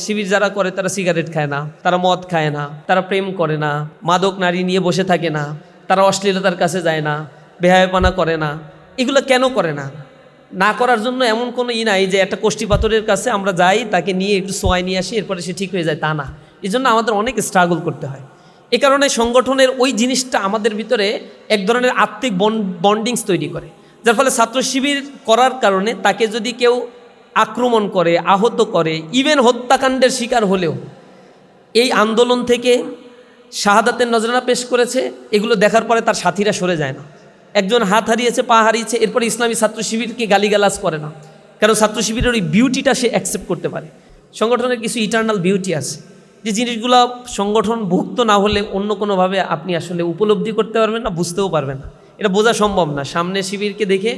শিবির যারা করে তারা সিগারেট খায় না, তারা মদ খায় না, তারা প্রেম করে না, মাদক নারী নিয়ে বসে থাকে না, তারা অশ্লীলতার কাছে যায় না, বেহায়াপনা করে না। এগুলো কেন করে না? না করার জন্য এমন কোনো নাই যে একটা কোষ্ঠী পাথরের কাছে আমরা যাই, তাকে নিয়ে একটু সোয়াই নিয়ে আসি, এরপরে সে ঠিক হয়ে যায়, তা না। এই জন্য আমাদের অনেক স্ট্রাগল করতে হয়। এ কারণে সংগঠনের ওই জিনিসটা আমাদের ভিতরে এক ধরনের আত্মিক বন্ডিংস তৈরি করে, যার ফলে ছাত্র শিবির করার কারণে তাকে যদি কেউ আক্রমণ করে, আহত করে, ইভেন হত্যাকাণ্ডের শিকার হলেও এই আন্দোলন থেকে শাহাদাতের নজরানা পেশ করেছে, এগুলো দেখার পরে তার সাথীরা সরে যায় না। একজন হাত হারিয়েছে, পা হারিয়েছে, এরপরে ইসলামী ছাত্র শিবিরকে গালিগালাজ করে না, কারণ ছাত্র শিবিরের ওই বিউটিটা সে অ্যাকসেপ্ট করতে পারে। সংগঠনের কিছু ইটারনাল বিউটি আছে, যে জিনিসগুলো সংগঠন ভুক্ত না হলে অন্য কোনোভাবে আপনি আসলে উপলব্ধি করতে পারবেন না, বুঝতেও পারবেন না, এটা বোঝা সম্ভব না। সামনে শিবিরকে দেখে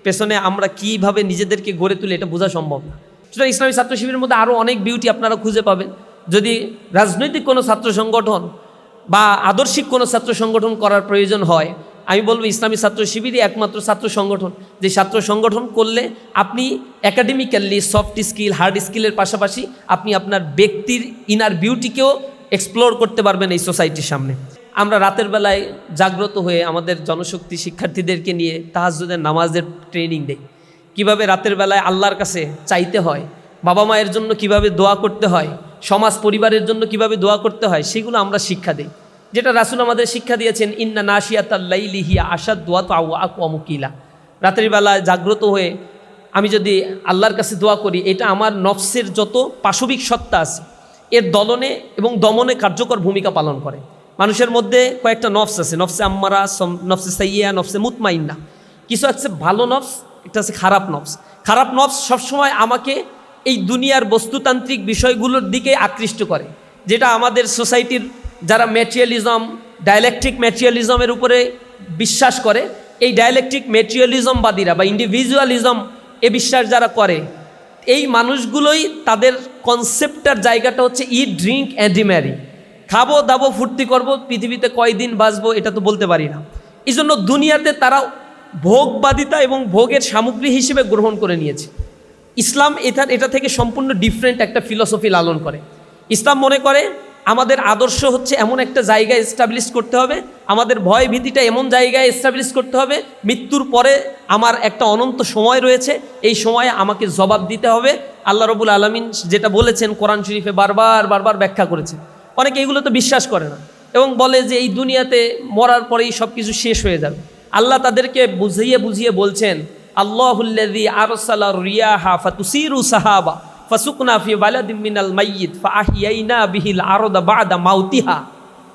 পেছনে আমরা কীভাবে নিজেদেরকে গড়ে তুলি এটা বোঝা সম্ভব না। সুতরাং ইসলামী ছাত্র শিবিরের মধ্যে আরও অনেক বিউটি আপনারা খুঁজে পাবেন। যদি রাজনৈতিক কোনো ছাত্র সংগঠন বা আদর্শিক কোনো ছাত্র সংগঠন করার প্রয়োজন হয়, আমি বলবো ইসলামী ছাত্র শিবিরই একমাত্র ছাত্র সংগঠন, যে ছাত্র সংগঠন করলে আপনি একাডেমিক্যালি সফট স্কিল, হার্ড স্কিলের পাশাপাশি আপনি আপনার ব্যক্তির ইনার বিউটিকেও এক্সপ্লোর করতে পারবেন এই সোসাইটির সামনে। আমরা রাতের বেলায় জাগ্রত হয়ে আমাদের জনশক্তি শিক্ষার্থীদেরকে নিয়ে তাহাজ্জুদের নামাজের ট্রেনিং দেই, কিভাবে রাতের বেলায় আল্লাহর কাছে চাইতে হয়, বাবা মায়ের জন্য কিভাবে দোয়া করতে হয়, সমাজ পরিবারের জন্য কিভাবে দোয়া করতে হয়, সেগুলো আমরা শিক্ষা দিই। যেটা রাসূল আমাদের শিক্ষা দিয়েছেন, ইন্না নাশিয়াতাল লাইলি হিয়া আশাদ্দু ওয়া আকওয়ামু কিলা। রাতের বেলায় জাগ্রত হয়ে আমি যদি আল্লাহর কাছে দোয়া করি, এটা আমার নফসের যত পাশবিক সত্তা আছে এর দলনে এবং দমনে কার্যকর ভূমিকা পালন করে। মানুষের মধ্যে কয়েকটা নফস আছে, নফসে আম্মারা, নফসে সাইয়্যা, নফসে মুতমাইন্না। কিছু আছে ভালো নফস, একটা আছে খারাপ নফস। খারাপ নফস সবসময় আমাকে এই দুনিয়ার বস্তুতান্ত্রিক বিষয়গুলোর দিকে আকৃষ্ট করে, যেটা আমাদের সোসাইটির যারা ম্যাটেরিয়ালিজম, ডায়ালেকট্রিক ম্যাটেরিয়ালিজমের উপরে বিশ্বাস করে, এই ডায়ালেকট্রিক ম্যাটেরিয়ালিজমবাদীরা বা ইন্ডিভিজুয়ালিজম এ বিশ্বাস যারা করে, এই মানুষগুলোই তাদের কনসেপ্টার জায়গাটা হচ্ছে ইট, ড্রিঙ্ক অ্যান্ড রিম্যারি। খাবো দাবো, ফুর্তি করবো, পৃথিবীতে কয়দিন বাঁচবো এটা তো বলতে পারি না। এই জন্য দুনিয়াতে তারা ভোগবাদিতা এবং ভোগের সামগ্রী হিসেবে গ্রহণ করে নিয়েছে। ইসলাম এটা থেকে সম্পূর্ণ ডিফারেন্ট একটা ফিলসফি লালন করে। ইসলাম মনে করে আমাদের আদর্শ হচ্ছে এমন একটা জায়গায় এস্টাবলিশ করতে হবে, আমাদের ভয় ভীতিটা এমন জায়গায় এস্টাবলিশ করতে হবে, মৃত্যুর পরে আমার একটা অনন্ত সময় রয়েছে, এই সময়ে আমাকে জবাব দিতে হবে। আল্লাহ রাব্বুল আলামিন যেটা বলেছেন কোরআন শরীফে বারবার ব্যাখ্যা করেছে। অনেকে এইগুলো তো বিশ্বাস করে না এবং বলে যে এই দুনিয়াতে মরার পরেই সব কিছু শেষ হয়ে যাবে। আল্লাহ তাদেরকে বুঝিয়ে বলছেন, আল্লাহুল্লাযী আরসালা রিয়াহা ফাতুসিরু সাহাবা ফাসুকনা ফি বালাদিন মিনাল মাইয়িত ফাআহইয়াইনা বিহিল আরদা বা'দা মাউতিহা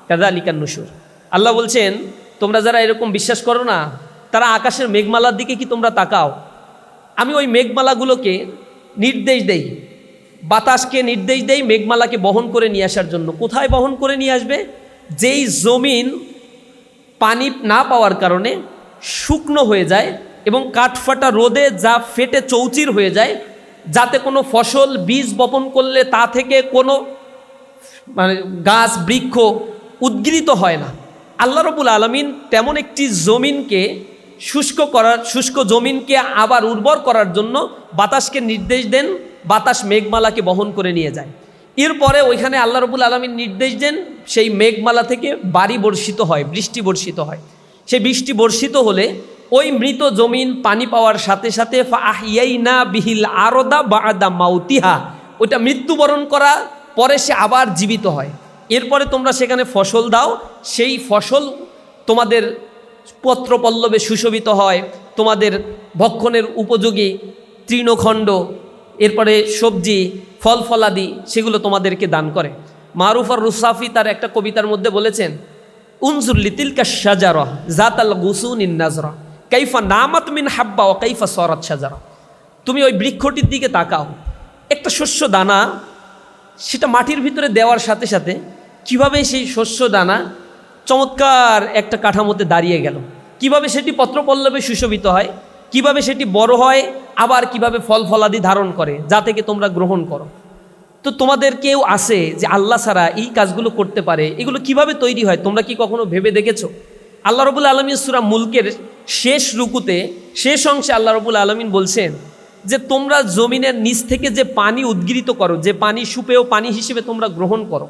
কাযালিকান নুশুর। আল্লাহ বলছেন, তোমরা যারা এরকম বিশ্বাস করো না, তারা আকাশের মেঘমালার দিকে কি তোমরা তাকাও? আমি ওই মেঘমালাগুলোকে নির্দেশ দেই, বাতাসকে নির্দেশ দেই মেঘমালাকে বহন করে নিয়ে আসার জন্য। কোথায় বহন করে নিয়ে আসবে? যেই জমিন পানি না পাওয়ার কারণে শুকনো হয়ে যায় এবং কাঠফাটা রোদে যা ফেটে চৌচির হয়ে যায়, যাতে কোনো ফসল বীজ বপন করলে তা থেকে কোনো গাছ বৃক্ষ উদ্গৃহীত হয় না। আল্লাহ রাব্বুল আলামিন তেমন একটি জমিনকে শুষ্ক জমিনকে আবার উর্বর করার জন্য বাতাসকে নির্দেশ দেন, বাতাস মেঘমালাকে বহন করে নিয়ে যায়। এরপরে ওইখানে আল্লাহ রাব্বুল আলামিন নির্দেশ দেন, সেই মেঘমালা থেকে বাড়ি বর্ষিত হয়, বৃষ্টি বর্ষিত হয়। সেই বৃষ্টি বর্ষিত হলে ওই মৃত জমিন পানি পাওয়ার সাথে সাথে ফাআহইয়াইনা বিহিল আরদা বা'দা মাউতিহা, ওইটা মৃত্যুবরণ করা পরে সে আবার জীবিত হয়। এরপরে তোমরা সেখানে ফসল দাও, সেই ফসল তোমাদের পত্রপল্লবে সুশোভিত হয়, তোমাদের ভক্ষণের উপযোগী তৃণখণ্ড, এরপরে সবজি, ফল ফলাদি সেগুলো তোমাদেরকে দান করে। মারুফ আর রুসাফি তার একটা কবিতার মধ্যে বলেছেন, উনজুর লিতিলকা শাজারা জাতাল গুসুনিন নাজরা কাইফা নামাত মিন হাব্বা ওয়া কাইফা সরাত শাজারা। তুমি ওই বৃক্ষটির দিকে তাকাও, একটা শস্য দানা সেটা মাটির ভিতরে দেওয়ার সাথে সাথে কিভাবে সেই শস্য দানা চমৎকার একটা কাঠামোতে দাঁড়িয়ে গেল, কিভাবে সেটি পত্রপল্লবে সুশোভিত হয়, কিভাবে সেটি বড় হয়, আবার কিভাবে ফল ফলাদি ধারণ করে যা থেকে তোমরা গ্রহণ করো। তো তোমাদের কেউ আছে যে আল্লাহ ছাড়া এই কাজগুলো করতে পারে, এগুলো কিভাবে তৈরি হয় তোমরা কি কখনো ভেবে দেখেছো? আল্লাহ রাব্বুল আলামিন সূরা মুলকের শেষ রুকুতে শেষ অংশে আল্লাহ রাব্বুল আলামিন বলছেন যে তোমরা জমিনের নিচ থেকে যে পানি উদ্গৃহীত করো, যে পানি সুপেয় পানি হিসেবে তোমরা গ্রহণ করো,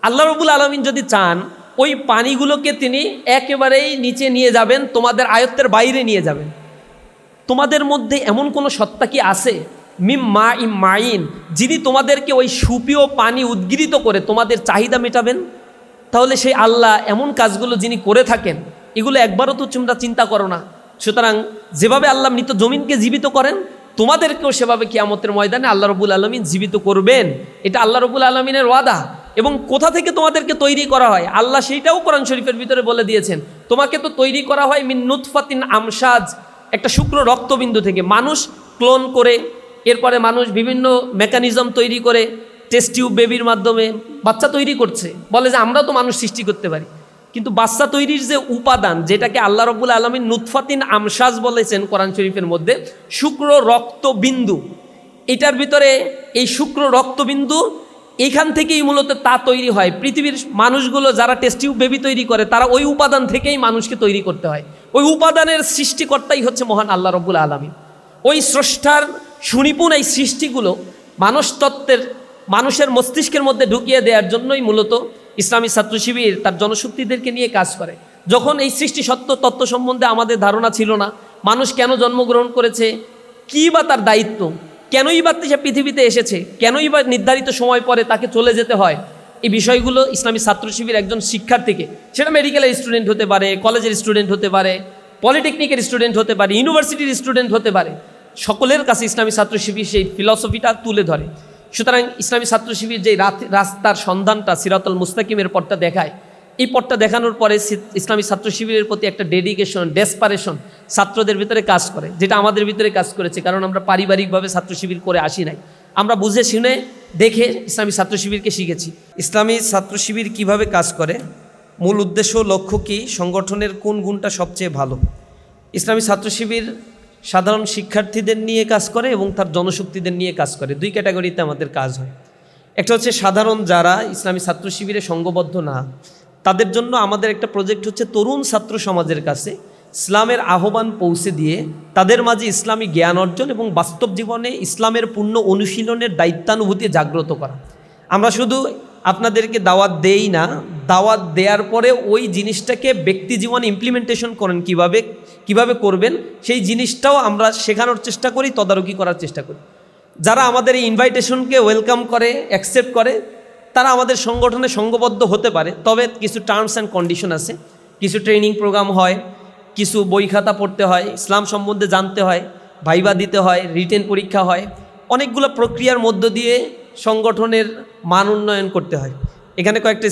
আল্লাহ রাব্বুল আলামিন যদি চান ওই পানিগুলোকে তিনি একেবারেই নিচে নিয়ে যাবেন, তোমাদের আয়ত্তের বাইরে নিয়ে যাবেন। তোমাদের মধ্যে এমন কোনো সত্তা কি আছে মিম মা ইম মাইন, যিনি তোমাদেরকে ওই সুপেয় পানি উদ্গৃহীত করে তোমাদের চাহিদা মেটাবেন? তাহলে সেই আল্লাহ এমন কাজগুলো যিনি করে থাকেন, এগুলো একবারও তো তোমরা চিন্তা করো না। সুতরাং যেভাবে আল্লাহ মৃত জমিনকে জীবিত করেন, তোমাদেরকেও সেভাবে কিয়ামতের ময়দানে আল্লাহ রাব্বুল আলামিন জীবিত করবেন। এটা আল্লাহ রাব্বুল আলামিনের ওয়াদা। এবং কোথা থেকে তোমাদেরকে তৈরি করা হয় আল্লাহ সেইটাও কোরআন শরীফের ভিতরে বলে দিয়েছেন। তোমাকে তো তৈরি করা হয় মিন নুতফাতিন আমসাজ, একটা শুক্র রক্তবিন্দু থেকে। মানুষ ক্লোন করে, এরপরে মানুষ বিভিন্ন মেকানিজম তৈরি করে টেস্ট টিউব বেবির মাধ্যমে বাচ্চা তৈরি করছে, বলে যে আমরা তো মানুষ সৃষ্টি করতে পারি। কিন্তু বাচ্চা তৈরির যে উপাদান, যেটাকে আল্লাহ রাব্বুল আলামিন নুতফাতিন আমসাজ বলেছেন কোরআন শরীফের মধ্যে, শুক্র রক্তবিন্দু, এটার ভিতরে এই শুক্র রক্তবিন্দু, এইখান থেকেই মূলত তা তৈরি হয়। পৃথিবীর মানুষগুলো যারা টেস্ট টিউব বেবি তৈরি করে, তারা ওই উপাদান থেকেই মানুষকে তৈরি করতে হয়। ওই উপাদানের সৃষ্টিকর্তাই হচ্ছে মহান আল্লাহ রাব্বুল আলামিন। ওই স্রষ্টার সুনিপুণ এই সৃষ্টিগুলো মানুষতত্ত্বের, মানুষের মস্তিষ্কের মধ্যে ঢুকিয়ে দেওয়ার জন্যই মূলত ইসলামী ছাত্র শিবির তার জনশক্তিদেরকে নিয়ে কাজ করে। যখন এই সৃষ্টি সত্য তত্ত্ব সম্বন্ধে আমাদের ধারণা ছিল না, মানুষ কেন জন্মগ্রহণ করেছে, কী বা তার দায়িত্ব, কেনই বা সে পৃথিবীতে এসেছে, কেনই বা নির্ধারিত সময় পরে তাকে চলে যেতে হয়, এই বিষয়গুলো ইসলামী ছাত্র শিবির একজন শিক্ষার্থীকে, সেটা মেডিকেলের স্টুডেন্ট হতে পারে, কলেজের স্টুডেন্ট হতে পারে, পলিটেকনিকের স্টুডেন্ট হতে পারে, ইউনিভার্সিটির স্টুডেন্ট হতে পারে, সকলের কাছে ইসলামী ছাত্র শিবির সেই ফিলসফিটা তুলে ধরে। সুতরাং ইসলামী ছাত্র শিবির যে রাস্তার সন্ধানটা, সিরাতুল মুস্তাকিমের পথটা দেখায়, এই পথটা দেখানোর পরে ইসলামী ছাত্র শিবিরের প্রতি একটা ডেডিকেশন, ডেসপারেশন ছাত্রদের ভিতরে কাজ করে, যেটা আমাদের ভিতরে কাজ করেছে। কারণ আমরা পারিবারিকভাবে ছাত্র শিবির করে আসি নাই, আমরা বুঝে শুনে দেখে ইসলামী ছাত্র শিবিরকে শিখেছি। ইসলামী ছাত্র শিবির কীভাবে কাজ করে, মূল উদ্দেশ্য, লক্ষ্য কী, সংগঠনের কোন গুণটা সবচেয়ে ভালো। ইসলামী ছাত্র শিবির সাধারণ শিক্ষার্থীদের নিয়ে কাজ করে এবং তার জনশক্তিদের নিয়ে কাজ করে। দুই ক্যাটাগরিতে আমাদের কাজ হয়। একটা হচ্ছে সাধারণ যারা ইসলামী ছাত্র শিবিরে সংঘবদ্ধ না, তাদের জন্য আমাদের একটা প্রজেক্ট হচ্ছে তরুণ ছাত্র সমাজের কাছে ইসলামের আহ্বান পৌঁছে দিয়ে তাদের মাঝে ইসলামী জ্ঞান অর্জন এবং বাস্তব জীবনে ইসলামের পূর্ণ অনুশীলনের দায়িত্বানুভূতি জাগ্রত করা। আমরা শুধু আপনাদেরকে দাওয়াত দেই না, দাওয়াত দেওয়ার পরে ওই জিনিসটাকে ব্যক্তি জীবনে ইমপ্লিমেন্টেশন করেন কিভাবে করবেন, সেই জিনিসটাও আমরা শেখানোর চেষ্টা করি, তদারকি করার চেষ্টা করি। যারা আমাদের এই ইনভাইটেশনকে ওয়েলকাম করে, অ্যাকসেপ্ট করে, তারা আমাদের সংগঠনে সংঘবদ্ধ হতে পারে। তবে কিছু টার্মস অ্যান্ড কন্ডিশন আছে, কিছু ট্রেনিং প্রোগ্রাম হয়, কিছু বই খাতা পড়তে হয়, ইসলাম সম্বন্ধে জানতে হয়, ভাইবা দিতে হয়, রিটেন পরীক্ষা হয়, অনেকগুলো প্রক্রিয়ার মধ্য দিয়ে সংগঠনের মান উন্নয়ন করতে হয়। এখানে কয়েকটা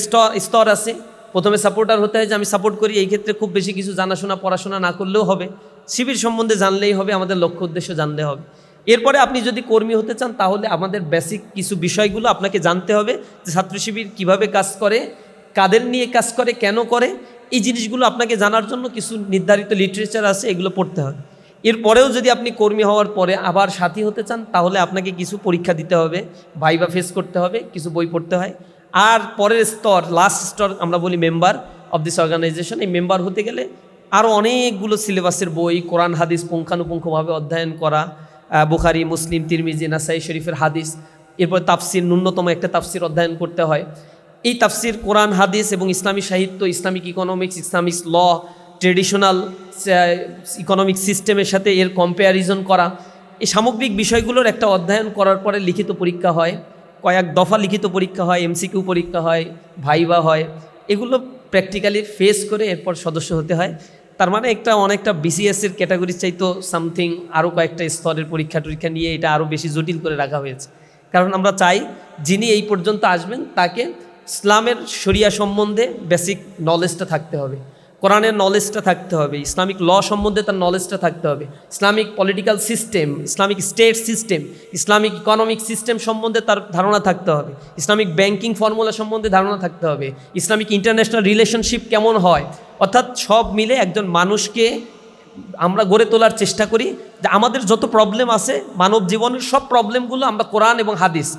স্তর আছে। প্রথমে সাপোর্টার হতে হয়, যে আমি সাপোর্ট করি। এই ক্ষেত্রে খুব বেশি কিছু জানাশোনা পড়াশোনা না করলেও হবে, শিবির সম্বন্ধে জানলেই হবে, আমাদের লক্ষ্য উদ্দেশ্য জানতে হবে। এরপরে আপনি যদি কর্মী হতে চান, তাহলে আমাদের বেসিক কিছু বিষয়গুলো আপনাকে জানতে হবে, যে ছাত্র শিবির কীভাবে কাজ করে, কাদের নিয়ে কাজ করে, কেন করে, এই জিনিসগুলো আপনাকে জানার জন্য কিছু নির্ধারিত লিটারেচার আছে, এগুলো পড়তে হবে। এরপরেও যদি আপনি কর্মী হওয়ার পরে আবার সাথী হতে চান, তাহলে আপনাকে কিছু পরীক্ষা দিতে হবে, ভাইবা ফেস করতে হবে, কিছু বই পড়তে হয়। আর পরের স্তর, লাস্ট স্তর আমরা বলি মেম্বার অফ দিস অর্গানাইজেশন। এই মেম্বার হতে গেলে আরও অনেকগুলো সিলেবাসের বই, কোরআন হাদিস পুঙ্খানুপুঙ্খভাবে অধ্যয়ন করা, বুখারি, মুসলিম, তিরমিজি, নাসাই শরীফের হাদিস, এরপর তাফসির, ন্যূনতম একটা তাফসির অধ্যয়ন করতে হয়। এই তাফসির, কোরআন, হাদিস এবং ইসলামী সাহিত্য, Islamic economics, Islamic law, traditional economic সিস্টেমের সাথে এর কম্পেয়ারিজন করা, এই সামগ্রিক বিষয়গুলোর একটা অধ্যয়ন করার পরে লিখিত পরীক্ষা হয়, কয়েক দফা লিখিত পরীক্ষা হয়, এমসিকিউ পরীক্ষা হয়, ভাইবা হয়। এগুলো প্র্যাকটিক্যালি ফেস করে এরপর সদস্য হতে হয়। তার মানে অনেকটা বিসিএসের ক্যাটাগরির চাইতো সামথিং আরও কয়েকটা স্তরের পরীক্ষা টরীক্ষা নিয়ে এটা আরও বেশি জটিল করে রাখা হয়েছে। কারণ আমরা চাই যিনি এই পর্যন্ত আসবেন তাকে ইসলামের শরিয়া সম্বন্ধে বেসিক নলেজটা থাকতে হবে, কোরআনের নলেজটা থাকতে হবে, ইসলামিক ল সম্বন্ধে তার নলেজটা থাকতে হবে, Islamic political system, Islamic state system, Islamic economic system সম্বন্ধে তার ধারণা থাকতে হবে, ইসলামিক ব্যাংকিং ফর্মুলা সম্বন্ধে ধারণা থাকতে হবে, ইসলামিক ইন্টারন্যাশনাল রিলেশনশিপ কেমন হয়। অর্থাৎ সব মিলে একজন মানুষকে আমরা গড়ে তোলার চেষ্টা করি, যে আমাদের যত প্রবলেম আছে মানব জীবনের সব প্রবলেমগুলো আমরা কোরআন এবং হাদিস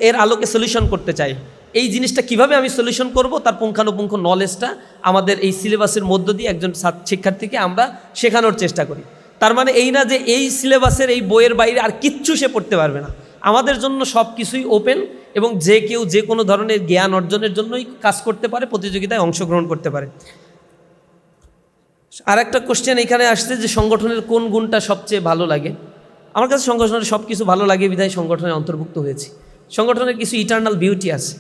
এর আলোকে সলিউশন করতে চাই। এই জিনিসটা কিভাবে আমি সলিউশন করব, তার পুঙ্খানুপুঙ্খ নলেজটা আমাদের এই সিলেবাসের মধ্য দিয়ে একজন শিক্ষার্থীকে আমরা শেখানোর চেষ্টা করি। তার মানে এই না যে এই সিলেবাসের এই বইয়ের বাইরে আর কিচ্ছু সে পড়তে পারবে না। আমাদের জন্য সব কিছুই ওপেন, এবং যে কেউ যে কোনো ধরনের জ্ঞান অর্জনের জন্যই কাজ করতে পারে, প্রতিযোগিতায় অংশগ্রহণ করতে পারে। আর একটা কোশ্চেন এখানে আসছে যে সংগঠনের কোন গুণটা সবচেয়ে ভালো লাগে। আমার কাছে সংগঠনের সব কিছু ভালো লাগে বিধায় সংগঠনে অন্তর্ভুক্ত হয়েছি। সংগঠনের কিছু ইটারনাল বিউটি আছে।